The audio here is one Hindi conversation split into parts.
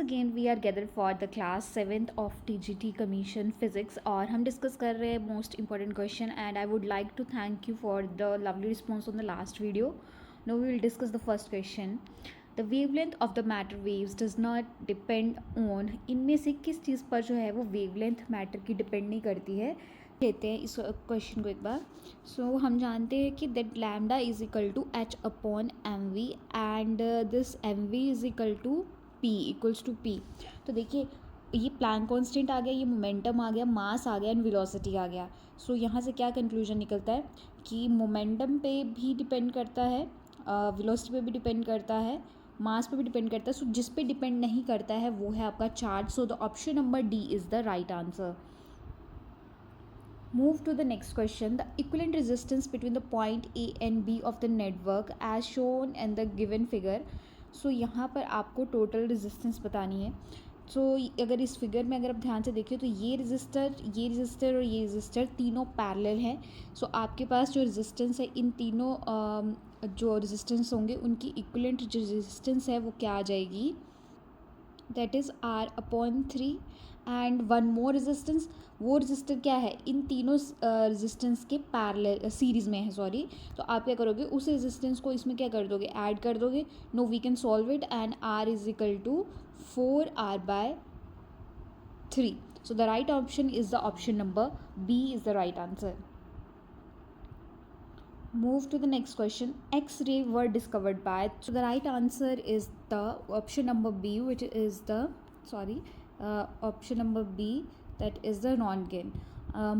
Again we are gather for the class 7th of TGT commission physics और हम डिस्कस कर रहे हैं most important question and I would like to thank you for the lovely response on the last video. Now we will discuss the first question. The wavelength of the matter waves does not depend on. इनमें से किस चीज़ पर जो है वो वेवलेंथ मैटर की डिपेंड नहीं करती है. लेते हैं इस क्वेश्चन को एक बार. सो हम जानते हैं कि that lambda is equal to h upon m v and this m v is equal to p equals to p. तो देखिए ये प्लैंक कांस्टेंट आ गया, ये मोमेंटम आ गया, मास आ गया एंड वेलोसिटी आ गया. सो यहाँ से क्या कंक्लूजन निकलता है कि मोमेंटम पे भी डिपेंड करता है, वेलोसिटी पे भी डिपेंड करता है, मास पे भी डिपेंड करता है. सो जिस पे डिपेंड नहीं करता है वो है आपका charge. So the option number D is the right answer. Move to the next question. The equivalent resistance between the point A and B of the network as shown in the given figure. So यहाँ पर आपको टोटल रेजिस्टेंस बतानी है. सो अगर इस फिगर में अगर आप ध्यान से देखिए तो ये रजिस्टर और ये रजिस्टर तीनों पैरेलल हैं. सो आपके पास जो रेजिस्टेंस है इन तीनों जो रेजिस्टेंस होंगे उनकी इक्विवेलेंट जो रेजिस्टेंस है वो क्या आ जाएगी, that is R upon 3 and one more resistance. वो रेजिस्टर क्या है, इन तीनों रेजिस्टेंस के पैरेलल सीरीज़ में है, सॉरी. तो आप क्या करोगे, उस रेजिस्टेंस को इसमें क्या कर दोगे, ऐड कर दोगे. Now we can solve it and R is equal to 4R/3. So the right option is the option number B is the right answer. Move to the next question. X-ray were discovered by. So the right answer is the option number B, which is the option number B, that is the Röntgen.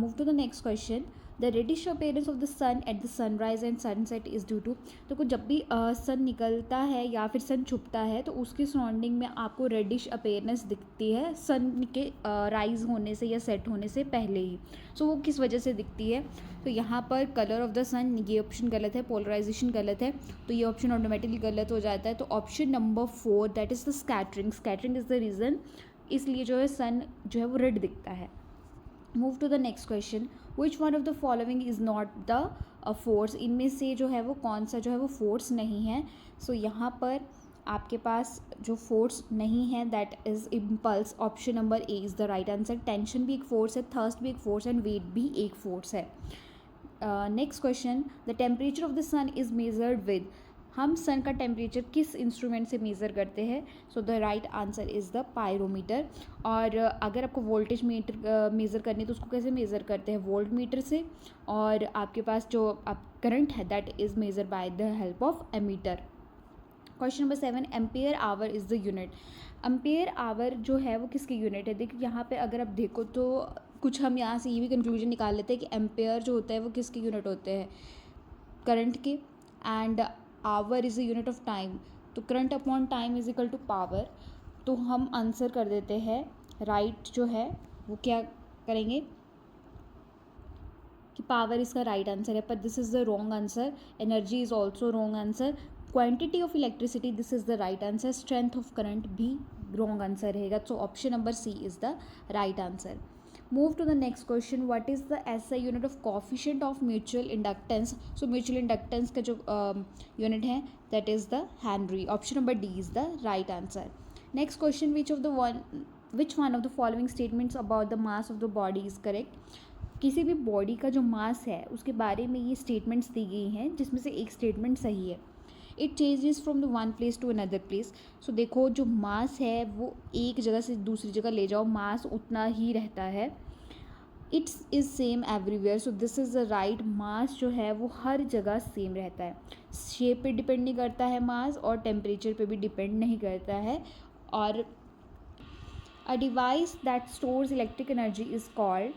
Move to the next question. The reddish appearance of the sun at the sunrise and sunset is due to. तो कुछ जब भी सन निकलता है या फिर सन छुपता है तो उसके सराउंडिंग में आपको रेडिश अपेयरेंस दिखती है सन के राइज होने से या सेट होने से पहले ही. सो वो किस वजह से दिखती है. तो यहाँ पर कलर ऑफ द सन, ये ऑप्शन गलत है, पोलराइजेशन गलत है, तो ये ऑप्शन ऑटोमेटिकली गलत हो जाता है. तो option number 4 that is the scattering. Scattering is the reason, इसलिए जो है सन जो है वो रेड दिखता है. Move to the next question. Which one of the following is not the force. इनमें से जो है वो कौन सा जो है वो फोर्स नहीं है. सो यहाँ पर आपके पास जो फोर्स नहीं है that is impulse. Option number A is the right answer. Tension भी एक फोर्स है, थर्स्ट भी एक फोर्स एंड वेट भी एक फोर्स है. Next question. The temperature of the sun is measured with. हम सन का टेम्परेचर किस इंस्ट्रूमेंट से मेज़र करते हैं. सो the right answer is the pyrometer. और अगर आपको वोल्टेज मीटर मेज़र करनी है तो उसको कैसे मेज़र करते हैं, वोल्ट मीटर से. और आपके पास जो आप करंट है that is measure by the help of ammeter. Question number 7. Ampere hour is the unit. Ampere hour जो है वो किसकी यूनिट है. देखिए यहाँ पे अगर आप देखो तो कुछ हम यहाँ से ये भी कंक्लूजन निकाल लेते हैं कि एम्पेयर जो होता है वो किसके यूनिट होते हैं, करंट के. And hour is the unit of time. तो current upon time is equal to power. तो हम आंसर कर देते हैं राइट जो है वो क्या करेंगे कि पावर इसका राइट आंसर है, पर this is the wrong answer. Energy is also wrong answer. Quantity of electricity this is the right answer. Strength of current भी रॉन्ग आंसर रहेगा. So option number C is the right answer. Move to the next question. What is the SI unit of coefficient of mutual inductance. So mutual inductance का जो यूनिट है that is the henry. Option number D is the right answer. Next question. Which one of the following statements about the mass of the body is correct. किसी भी बॉडी का जो मास है उसके बारे में ये स्टेटमेंट्स दी गई हैं जिसमें से एक स्टेटमेंट सही है. It changes from the one place to another place. So देखो जो मास है वो एक जगह से दूसरी जगह ले जाओ, मास उतना ही रहता है. It's is same everywhere. So this is the right. Mass जो है वो हर जगह सेम रहता है. शेप पे डिपेंड नहीं करता है मास, और टेम्परेचर पे भी डिपेंड नहीं करता है. और a device that stores electric energy is called.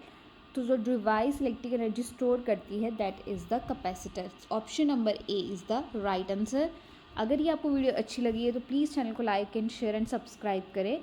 तो जो डिवाइस इलेक्ट्रिक एनर्जी स्टोर करती है that is the capacitor. Option number A is the right answer. अगर ये आपको वीडियो अच्छी लगी है तो प्लीज़ चैनल को like and share and subscribe करें.